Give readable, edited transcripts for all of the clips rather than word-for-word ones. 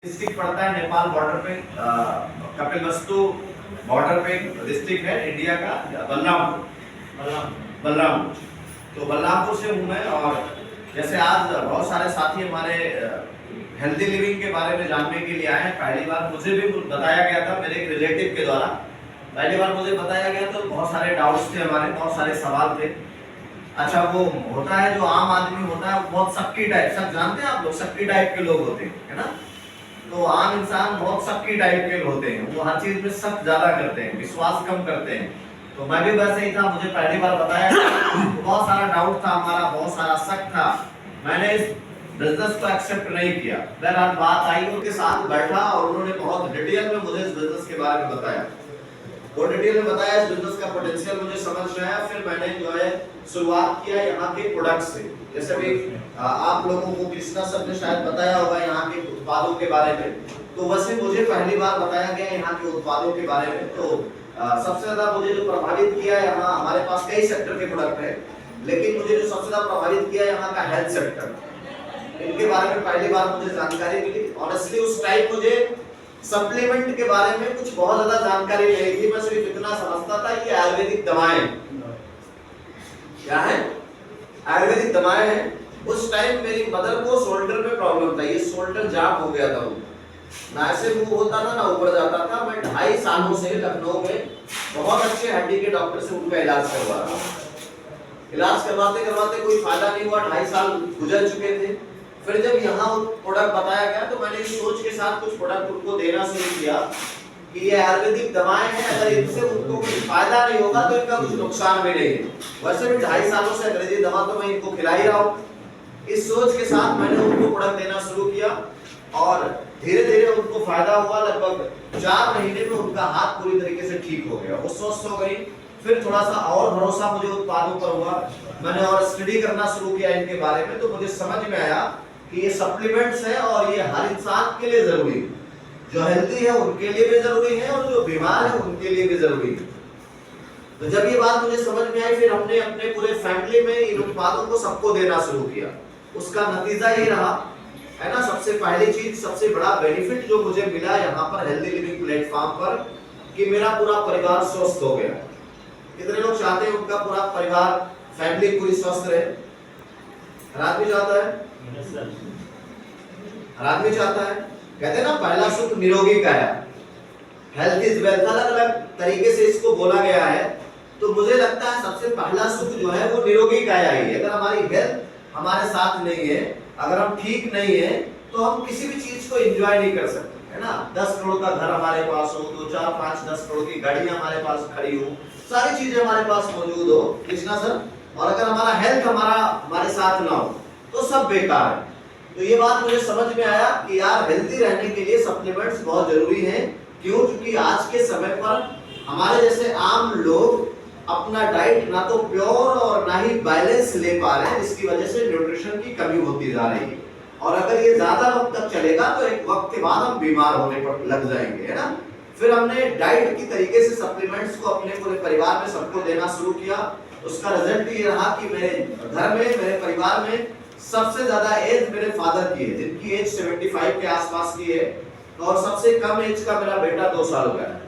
District पड़ता है Nepal border पे, कपिलवस्तु बॉर्डर पे डिस्ट्रिक्ट है इंडिया का, बलरामपुर। तो बलरामपुर से हूँ मैं। और जैसे आज बहुत सारे साथी हमारे हेल्दी लिविंग के बारे में जानने के लिए आए हैं। पहली बार मुझे भी बताया गया था मेरे एक रिलेटिव के द्वारा, पहली बार मुझे बताया गया तो बहुत सारे डाउट्स थे हमारे, बहुत सारे सवाल थे। अच्छा, वो होता है जो आम आदमी होता है बहुत सक्की टाइप, सब जानते हैं आप लोग, सक्की टाइप के लोग होते हैं, है ना। तो आम इंसान बहुत सक्की टाइप के होते हैं, वो हर चीज में शक ज्यादा करते हैं, विश्वास कम करते हैं। तो मैं भी वैसे ही था, मुझे पहली बार बताया तो बहुत सारा डाउट था हमारा, बहुत सारा शक था। मैंने इस बिजनेस को एक्सेप्ट नहीं किया। बहरहाल बात आई, उनके साथ बैठा और उन्होंने बहुत डिटेल में मुझे इस बिजनेस के बारे में बताया, वो डिटेल में बताया। इस बिजनेस का पोटेंशियल मुझे समझ में आया। फिर मैंने जो है शुरुआत किया यहाँ के प्रोडक्ट से। जैसे भी आप लोगों को कृष्णा सर ने शायद बताया होगा यहाँ के उत्पादों के बारे में, तो वैसे मुझे पहली बार बताया गया यहाँ के उत्पादों के बारे में। तो सबसे ज्यादा मुझे जो प्रभावित किया यहाँ, हमारे पास कई सेक्टर के प्रोडक्ट है, लेकिन मुझे जो सबसे ज्यादा प्रभावित किया यहाँ का हेल्थ सेक्टर, इनके बारे में पहली बार मुझे जानकारी मिली। ऑनेस्टली उस टाइम मुझे सप्लीमेंट के बारे में कुछ बहुत ज्यादा जानकारी नहीं थी। मैं सिर्फ इतना समझता था कि आयुर्वेदिक दवाएं क्या है, आयुर्वेदिक दवाएं हैं। उस टाइम मेरी मदर को शोल्डर में प्रॉब्लम था, ये शोल्डर जाम हो गया था, ना ऐसे मूव होता था ना ऊपर जाता था। मैं 2.5 सालों से लखनऊ में बहुत अच्छे हड्डी के डॉक्टर से उनका इलाज करवा रहा था। इलाज करवाते करवाते कोई फायदा नहीं हुआ, 2.5 साल गुजर चुके थे। फिर जब यहाँ प्रोडक्ट बताया गया तो मैंने इस सोच के साथ कुछ प्रोडक्ट उनको देना शुरू किया कि ये आयुर्वेदिक दवाएं हैं, अगर इनसे उनको कुछ फायदा नहीं होगा तो इनका कुछ नुकसान भी नहीं है। वैसे भी 2.5 सालों से अंग्रेजी दवा तो मैं इनको खिला ही रहा हूँ। इस सोच के साथ मैंने उनको प्रोडक्ट देना शुरू किया और धीरे धीरे उनको फायदा हुआ। लगभग 4 महीने में उनका हाथ पूरी तरीके से ठीक हो गया, वो स्वस्थ हो गई। फिर थोड़ा सा और भरोसा मुझे उत्पादों पर हुआ, मैंने और स्टडी करना शुरू किया इनके बारे में। तो मुझे समझ में आया कि ये सप्लीमेंट्स है और ये हर इंसान के लिए जरूरी है, जो हेल्दी है उनके लिए भी जरूरी है और जो बीमार है उनके लिए भी जरूरी है। तो जब ये बात मुझे समझ में आई, फिर हमने अपने पूरे फैमिली में इन उत्पादों को सबको देना शुरू किया। उसका नतीजा ये रहा है ना, सबसे पहली चीज, सबसे बड़ा बेनिफिट जो मुझे मिला यहाँ पर हेल्दी लिविंग प्लेटफॉर्म पर, कि मेरा पूरा परिवार स्वस्थ हो गया। कितने लोग चाहते हैं उनका पूरा परिवार, फैमिली पूरी स्वस्थ रहे? हर आदमी चाहता है, हर आदमी चाहता है। कहते हैं ना, पहला सुख निरोगी काया, हेल्थ इज वेल्थ, अलग अलग तरीके से इसको बोला गया है। तो मुझे लगता है सबसे पहला सुख जो है वो निरोगी काया ही है। अगर हमारी हेल्थ हमारे साथ नहीं है, अगर हम ठीक नहीं है, तो हम किसी भी चीज को एंजॉय नहीं कर सकते, है ना। 10 करोड़ का घर हमारे पास हो, 2, 4, 5, 10 करोड़ की गाड़ियां हमारे पास खड़ी हो, सारी चीजें हमारे पास मौजूद हो, कृष्णा सर, और अगर हमारा हेल्थ हमारे साथ ना हो तो सब बेकार है। तो ये बात मुझे समझ में आया कि यार हेल्दी रहने के लिए सप्लीमेंट्स बहुत जरूरी हैं। क्यों? क्योंकि आज के समय पर हमारे जैसे आम लोग अपना डाइट ना तो प्योर और ना ही बैलेंस ले पा रहे हैं, जिसकी वजह से न्यूट्रिशन की कमी होती जा रही है। और अगर ये ज्यादा वक्त तक चलेगा तो एक वक्त के बाद हम बीमार होने पर लग जाएंगे, है ना। फिर हमने डाइट की तरीके से सप्लीमेंट्स को अपने पूरे परिवार में सबको देना शुरू किया। उसका रिजल्ट ये रहा कि मेरे घर में, मेरे परिवार में सबसे ज्यादा एज मेरे फादर की है, जिनकी एज 75 के आसपास की है, और सबसे कम एज का मेरा बेटा 2 साल का है,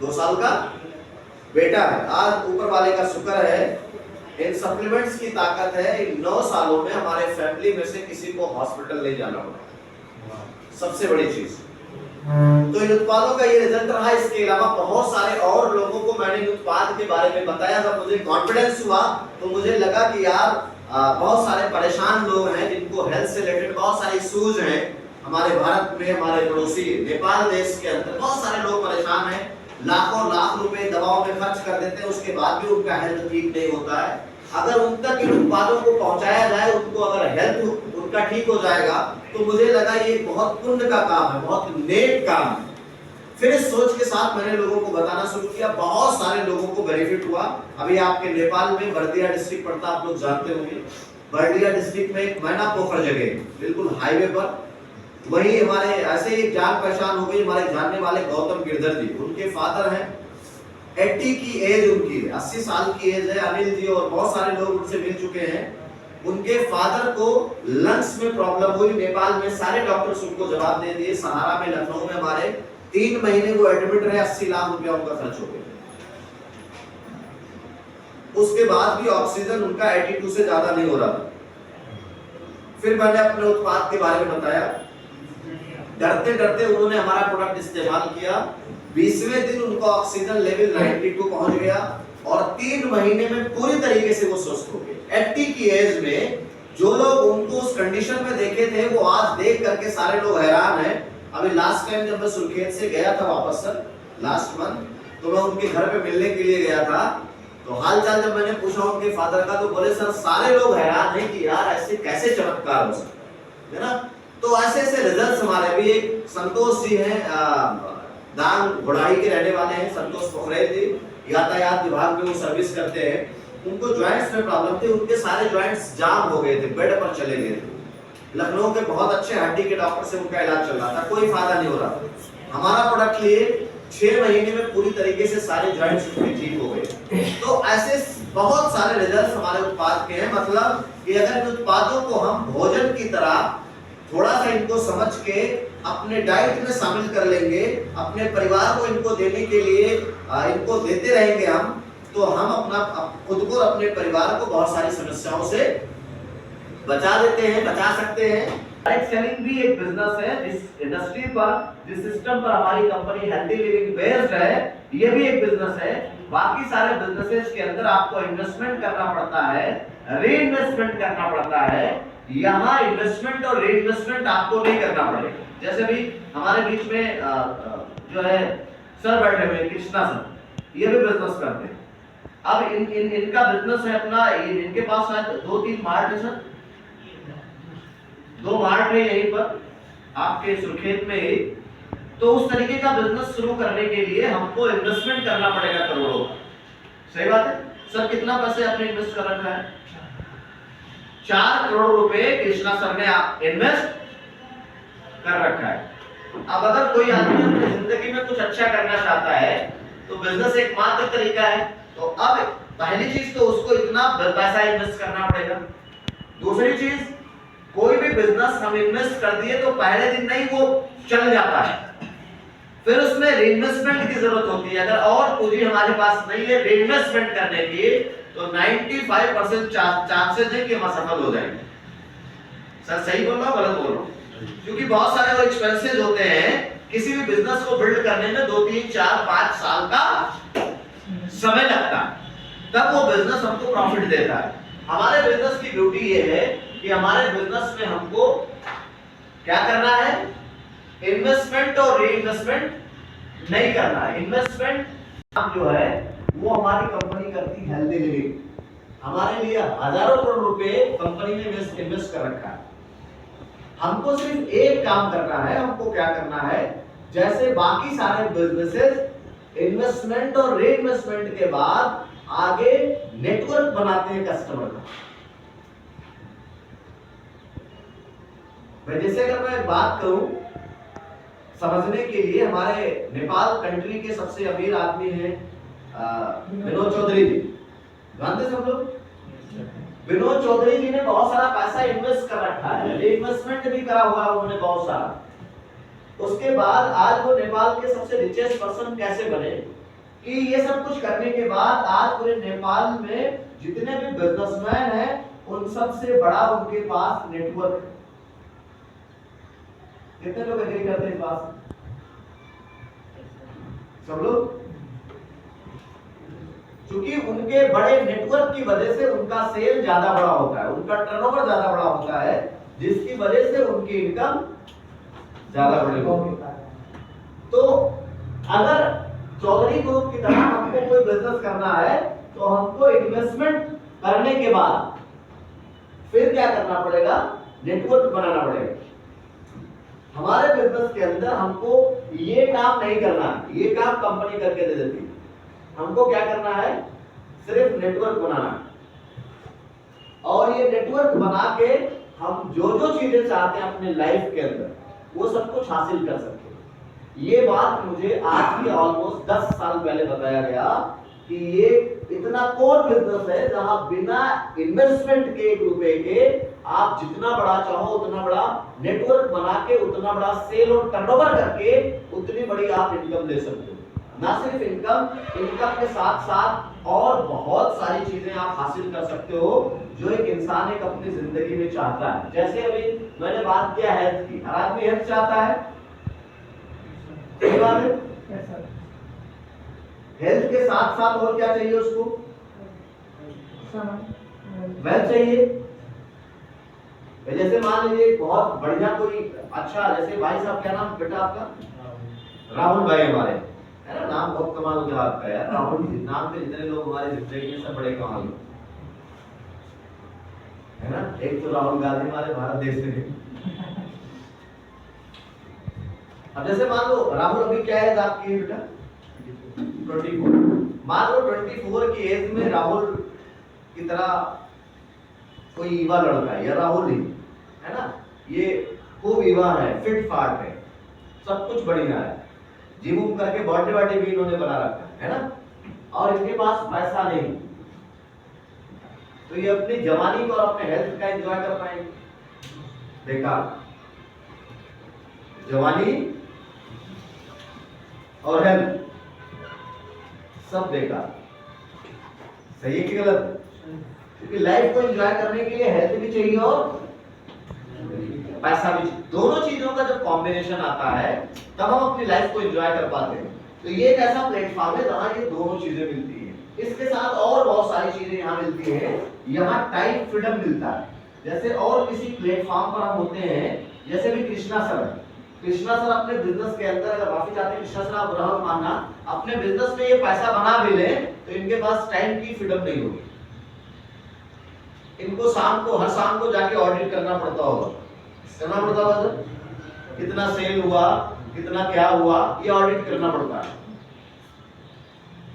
2 साल का बेटा है। आज ऊपर वाले का शुक्र है, इन सप्लीमेंट्स की ताकत है। इन 9 सालों में हमारे फैमिली में से किसी को हॉस्पिटल नहीं जाना पड़ा, सबसे बड़ी चीज। तो इन उत्पादों का ये रिजल्ट रहा। इसके अलावा बहुत सारे और लोगों को मैंने इन उत्पाद के बारे में बताया। जब मुझे कॉन्फिडेंस हुआ तो मुझे लगा कि यार बहुत सारे परेशान लोग हैं जिनको हेल्थ से रिलेटेड बहुत सारे इश्यूज हैं हमारे भारत में, हमारे पड़ोसी नेपाल देश के अंदर बहुत सारे लोग परेशान हैं। लाखों लाख रुपए दवाओं में खर्च कर देते हैं, उसके बाद भी उनका हेल्थ ठीक नहीं होता है। अगर उन तक इन उत्पादों को पहुंचाया जाए, उनको अगर हेल्थ उनका ठीक हो जाएगा, तो मुझे लगा ये बहुत पुण्य का काम है, बहुत नेक काम है। फिर इस सोच के साथ मैंने लोगों को बताना शुरू किया, बहुत सारे लोगों को बेनिफिट हुआ। अभी आपके नेपाल में बर्दिया डिस्ट्रिक्ट पड़ता, आप लोग जानते होंगे। बर्दिया डिस्ट्रिक्ट में एक मैना पोखर जगह, बिल्कुल हाईवे पर, वही हमारे ऐसे ही जान पहचान हो गई। हमारे जानने वाले गौतम गिरधर जी, उनके फादर हैं, 80 की एज उनकी है, 80 साल की एज है, अनिल जी, और बहुत सारे लोग उनसे मिल चुके हैं। उनके फादर को लंग्स में प्रॉब्लम हुई। नेपाल में सारे डॉक्टर्स उनको जवाब दे दिए। सहारा में, लखनऊ में हमारे 3 महीने वो एडमिट रहे, 80 लाख रुपया उनका खर्च हो गया। उसके बाद भी ऑक्सीजन उनका 82 से ज्यादा नहीं हो रहा था। फिर मैंने अपने उत्पाद के बारे में बताया। डरते डरते उन्होंने हमारा प्रोडक्ट इस्तेमाल किया। 20वें दिन उनका ऑक्सीजन लेवल 92 पहुंच गया और 3 महीने में पूरी तरीके से वो स्वस्थ हो गए। 80 की एज में जो लोग उनको उस कंडीशन में देखे थे, वो आज देख करके सारे लोग हैरान हैं। अभी लास्ट टाइम जब मैं सुर्खेत से गया था वापस सर, लास्ट मंथ, तो मैं उनके घर पे मिलने के लिए गया था। तो हाल चाल जब मैंने पूछा उनके फादर का, तो बोले सर सारे लोग हैरान हैं कि यार ऐसे कैसे चमत्कार हो सकता है ना। तो ऐसे ऐसे रिजल्ट्स हमारे भी। एक संतोष जी हैं, दान घोड़ाई के रहने वाले हैं, संतोष पोखरेल जी, यातायात विभाग में वो सर्विस करते हैं। उनको जॉइंट्स में प्रॉब्लम थी, उनके सारे जॉइंट्स जाम हो गए थे, बेड पर चले गए थे। लखनऊ के बहुत अच्छे हड्डी के डॉक्टर से उनका इलाज चल रहा था, कोई फायदा नहीं हो रहा था। हमारा प्रोडक्ट लिए 6 महीने में पूरी तरीके से सारे जॉइंट्स ठीक हो गए। तो ऐसे बहुत सारे रिजल्ट्स हमारे उत्पाद के हैं। मतलब कि अगर इन उत्पादों को हम भोजन की तरह थोड़ा सा इनको समझ के अपने डाइट में शामिल कर लेंगे, अपने परिवार को इनको देने के लिए इनको देते रहेंगे हम, तो हम अपना खुद को और अपने परिवार को बहुत सारी समस्याओं से बचा देते हैं, बचा सकते हैं। डायरेक्ट सेलिंग भी एक बिजनेस है। जिस इंडस्ट्री पर, जिस सिस्टम पर हमारी कंपनी हेल्दी लिविंग बेस्ड है, ये भी एक बिजनेस है। बाकी सारे बिजनेसेस के अंदर आपको इन्वेस्टमेंट करना पड़ता है, री-इन्वेस्टमेंट करना पड़ता है। यहाँ इन्वेस्टमेंट और री-इन्वेस्टमेंट आपको नहीं करना पड़ेगा। जैसे भी हमारे बीच में जो है सर बैठे हुए कृष्णा सर, ये भी बिजनेस करते हैं। अब इनका बिजनेस है अपना, इनके पास शायद 2-3 मार्ट है सर, 2 मार्ट है यहीं पर आपके सुर्खेत में ही। तो उस तरीके का बिजनेस शुरू करने के लिए हमको इन्वेस्टमेंट करना पड़ेगा करोड़ों। सही बात है सर? कितना पैसे आपने इन्वेस्ट कर रखा है? 4 करोड़ रुपए कृष्णा सर ने इन्वेस्ट कर रखा है। अब अगर कोई आदमी अपनी जिंदगी में कुछ अच्छा करना चाहता है तो बिजनेस एक मात्र तरीका है। तो अब पहली चीज तो उसको इतना पैसा इन्वेस्ट करना पड़ेगा। दूसरी चीज, कोई भी बिजनेस हम इन्वेस्ट कर दिए तो पहले दिन नहीं वो चल जाता है, फिर उसमें रीइन्वेस्टमेंट की जरूरत होती है। अगर और पूंजी हमारे पास नहीं है रीइन्वेस्टमेंट करने की, तो 95% चांसेस है कि हम असफल हो जाएंगे। सर सही बोल रहा हूं गलत बोल रहा हूं? क्योंकि बहुत सारे वो एक्सपेंसेस होते हैं किसी भी बिजनेस को बिल्ड करने में, 2, 3, 4, 5 साल का समय लगता है, तब वो बिजनेस हमको प्रॉफिट देता है। हमारे बिजनेस की ब्यूटी ये है कि हमारे बिजनेस में हमको क्या करना है, इन्वेस्टमेंट और रीइन्वेस्टमेंट नहीं करना है। इन्वेस्टमेंट जो है वो हमारी कंपनी करती है हेल्दी लिविंग। हमारे लिए हजारों करोड़ रुपए कंपनी ने इन्वेस्ट कर रखा है। हमको सिर्फ एक काम करना है। हमको क्या करना है, जैसे बाकी सारे बिजनेसेस इन्वेस्टमेंट और रीइन्वेस्टमेंट के बाद आगे नेटवर्क बनाते हैं कस्टमर का। मैं जैसे अगर मैं बात करूं समझने के लिए, हमारे नेपाल कंट्री के सबसे अमीर आदमी हैं विनोद चौधरी जी, जानते सब लोग? विनोद चौधरी जी ने बहुत सारा पैसा इन्वेस्ट कर रखा है, इन्वेस्टमेंट भी करा हुआ है उन्होंने बहुत सारा। उसके बाद आज वो नेपाल के सबसे रिचेस्ट पर्सन कैसे बने कि ये सब कुछ करने के बाद आज पूरे नेपाल में जितने भी बिजनेसमैन हैं उन सब से बड़ा उनके पास नेटवर्क है। कितने लोग एग्री करते हैं इस बात से? सब लोग? क्योंकि उनके बड़े नेटवर्क की वजह से उनका सेल ज्यादा बड़ा होता है, उनका टर्नओवर ज्यादा बड़ा होता है, जिसकी वजह से उनकी इनकम ज्यादा बड़ी होती है। तो अगर चौधरी ग्रुप की तरह हमको कोई बिजनेस करना है तो हमको इन्वेस्टमेंट करने के बाद फिर क्या करना पड़ेगा, नेटवर्क बनाना पड़ेगा। हमारे बिजनेस के अंदर हमको ये काम नहीं करना, ये काम कंपनी करके दे देती है। हमको क्या करना है, सिर्फ नेटवर्क बनाना है। और ये नेटवर्क बना के हम जो जो चीजें चाहते हैं अपने लाइफ के अंदर वो सब कुछ हासिल कर सकते हैं। ये बात मुझे आज की ऑलमोस्ट 10 साल पहले बताया गया कि ये इतना कोर बिजनेस है जहां बिना इन्वेस्टमेंट के 1 रुपए के आप जितना बड़ा चाहो उतना बड़ा नेटवर्क बना के, उतना बड़ा सेल और टर्नओवर करके उतनी बड़ी आप इनकम ले सकते हो। ना सिर्फ इनकम के साथ साथ और बहुत सारी चीजें आप हासिल कर सकते हो जो एक इंसान एक अपनी जिंदगी में चाहता है। जैसे अभी मैंने बात किया हेल्थ की, हर आदमी हेल्थ चाहता है, सही बात है। हेल्थ के साथ साथ और क्या चाहिए उसको? वेल्थ चाहिए। जैसे मान लीजिए बहुत बढ़िया कोई अच्छा, जैसे भाई साहब, क्या नाम बेटा आपका? राहुल भाई हमारे, है ना, नाम बहुत कमाल हो गया आपका यार। राहुल नाम पे जितने लोग हमारी जिंदगी में सब बड़े कमाल है ना। एक तो राहुल गांधी हमारे भारत देश में। अब जैसे मान लो राहुल अभी क्या एज आपकी बेटा? 24। मान लो 24 की एज में राहुल की तरह कोई युवा लड़का है, या राहुल ही है ना, ये खूब युवा है, फिट फाट है, सब कुछ बढ़िया है, जिम उम करके बॉडी वाडी भी इन्होंने बना रखा है ना, और इनके पास पैसा नहीं, तो ये अपनी जवानी को और अपने हेल्थ का एंजॉय कर पाएंगे? बेकार। जवानी और हेल्थ सब बेकार। सही है कि गलत? क्योंकि लाइफ को एंजॉय करने के लिए हेल्थ भी चाहिए और पैसा भी चाहिए। दोनों चीजों का जब कॉम्बिनेशन आता है तब हम अपनी लाइफ को एंजॉय कर पाते हैं। तो ये एक ऐसा प्लेटफॉर्म है जहां ये दोनों चीजें मिलती हैं। इसके साथ और बहुत सारी चीजें यहाँ मिलती हैं। यहाँ टाइम फ्रीडम मिलता है। जैसे और किसी प्लेटफॉर्म पर हम होते हैं, जैसे भी कृष्णा सर, कृष्णा सर अपने बिजनेस के अंदर, अगर माफी चाहते हैं कृष्णा सर, आप बुरा मत मानना, अपने बिजनेस में ये पैसा बना भी ले तो इनके पास टाइम की फ्रीडम नहीं होगी। इनको शाम को, हर शाम को जाके ऑडिट करना पड़ता होगा, करना पड़ता होगा सर, कितना सेल हुआ, कितना क्या हुआ, ये ऑडिट करना पड़ता है।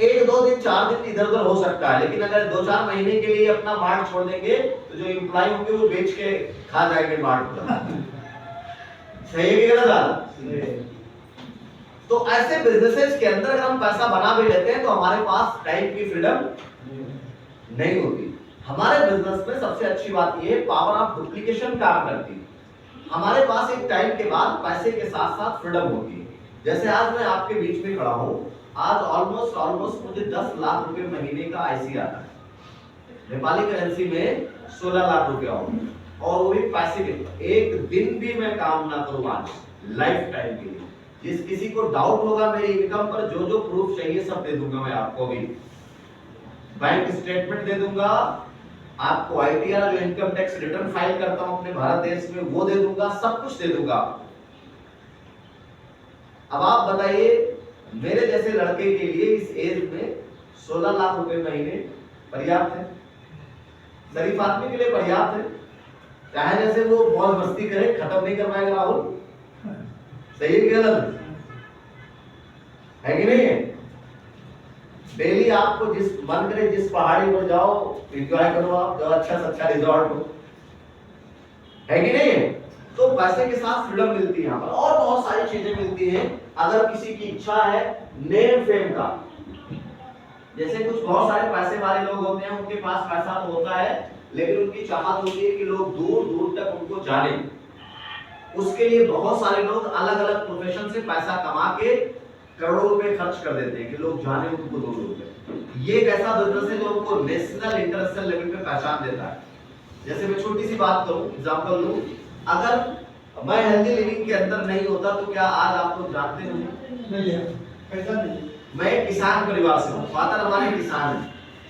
1 2 दिन 4 दिन इधर उधर हो सकता है, लेकिन अगर 2-4 महीने के लिए अपना मार्ट छोड़ देंगे तो जो एम्प्लॉय होंगे वो बेच के खा जाएंगे मार्ट को। सही है कि गलत? तो ऐसे बिजनेसेस के अंदर अगर हम पैसा बना भी लेते हैं तो हमारे पास टाइम की फ्रीडम नहीं होती। हमारे बिजनेस में सबसे अच्छी बात ये है, पावर ऑफ डुप्लीकेशन काम करती है। हमारे पास एक टाइम के बाद पैसे के साथ साथ फ्रीडम होती है। जैसे आज मैं आपके बीच में खड़ा हूं, आज ऑलमोस्ट मुझे 10 लाख रुपए महीने का आईसी आता है, नेपाली करेंसी में 16 लाख रुपया होगा, और वो भी पैसे के। एक दिन भी मैं काम ना करूं आज, लाइफ टाइम के लिए। जिस किसी को डाउट होगा मेरी इनकम पर, जो जो प्रूफ चाहिए सब दे दूंगा मैं आपको। भी बैंक स्टेटमेंट दे दूंगा आपको, आईटीआर जो इनकम टैक्स रिटर्न फाइल करता हूं अपने भारत देश में वो दे दूंगा, सब कुछ दे दूंगा। अब आप बताइए, मेरे जैसे लड़के के लिए इस एज में 16 लाख रुपए महीने पर्याप्त है? शरीफ आदमी के लिए पर्याप्त है। चाहे जैसे वो बहुत मस्ती करे, खत्म नहीं कर पाएगा राहुल। सही है कि गलत है कि नहीं है? डेली आपको जिस मन करे, जिस पहाड़ी पर जाओ, एंजॉय करो, आप जाओ अच्छा से अच्छा रिजॉर्ट हो, है कि नहीं है? तो पैसे के साथ फ्रीडम मिलती है यहाँ पर, और बहुत सारी चीजें मिलती हैं। अगर किसी की इच्छा है नेम फेम का, जैसे कुछ बहुत सारे पैसे वाले लोग होते हैं, उनके पास पैसा तो होता है, लेकिन उनकी चाहत होती है कि लोग दूर दूर तक उनको जाने। उसके लिए बहुत सारे लोग अलग अलग प्रोफेशन से पैसा कमा के करोड़ों रुपए खर्च कर देते हैं कि लोग जाने उनको दूर दूर तक। ये एक ऐसा बिजनेस है जो उनको नेशनल इंटरनेशनल लेवल पे पहचान देता है। जैसे मैं छोटी सी बात करूं, एग्जांपल लूं, अगर मैं हेल्दी लिविंग के अंदर नहीं होता तो क्या आज आप लोग जानते होंगे? नहीं है, ऐसा नहीं। मैं किसान परिवार से हूं, फादर हमारे किसान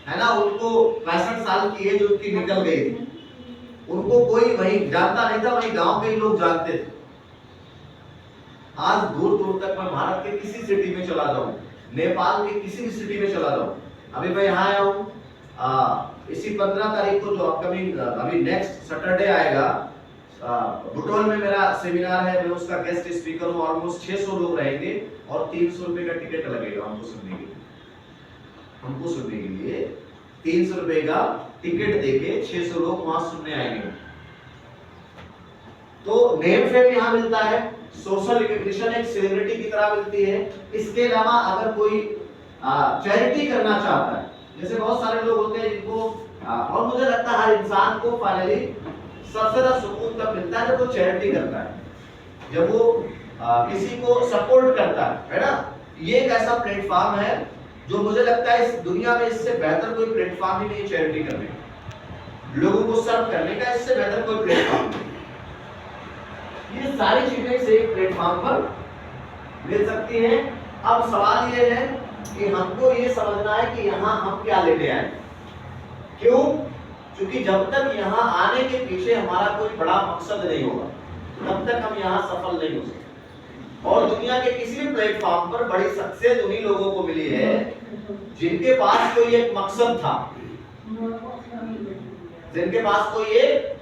है ना, उनको 65 साल की एज उनकी निकल गई थी, उनको कोई वही जानता नहीं था, वही गांव के ही लोग जानते थे। आज दूर दूर तक मैं भारत के किसी सिटी में चला जाऊं, नेपाल के किसी भी सिटी में चला जाऊं, अभी मैं यहाँ आया हूँ इसी 15 तारीख को, जो अपकमिंग अभी नेक्स्ट सैटरडे आएगा, बुटोल में मेरा सेमिनार है, मैं उसका गेस्ट स्पीकर हूँ। ऑलमोस्ट 600 लोग रहेंगे और 300 रुपए का टिकट लगेगा हमको सुनने के लिए। हमको सुनने के लिए 300 रुपए का टिकट देके 600 लोग वहां सुनने आएंगे। तो नेम फेम यहाँ मिलता है, सोशल रिकॉग्निशन एक सेलिब्रिटी की तरह मिलती है। इसके अलावा अगर कोई चैरिटी करना चाहता है। जैसे बहुत सारे लोग होते हैं जिनको और मुझे लगता है हर इंसान को फाइनली सबसे ज्यादा सुकून तब मिलता है जब वो चैरिटी करता है, जब वो किसी को सपोर्ट करता है ना। ये एक ऐसा प्लेटफॉर्म है जो मुझे लगता है इस दुनिया में इससे बेहतर कोई प्लेटफॉर्म ही नहीं चैरिटी करने का, लोगों को सर्व करने का, इससे बेहतर कोई प्लेटफॉर्म नहीं। ये सारी चीजें इस एक प्लेटफॉर्म पर मिल सकती हैं। अब सवाल ये है कि हमको ये समझना है कि यहाँ हम क्या लेने आए। क्यों? क्योंकि जब तक यहाँ आने के पीछे हमारा कोई बड़ा मकसद नहीं होगा तब तक हम यहाँ सफल नहीं हो सकते। और दुनिया के किसी भी प्लेटफॉर्म पर बड़ी सक्सेस उन्हीं लोगों को मिली है जिनके पास कोई एक मकसद था, जिनके पास कोई एक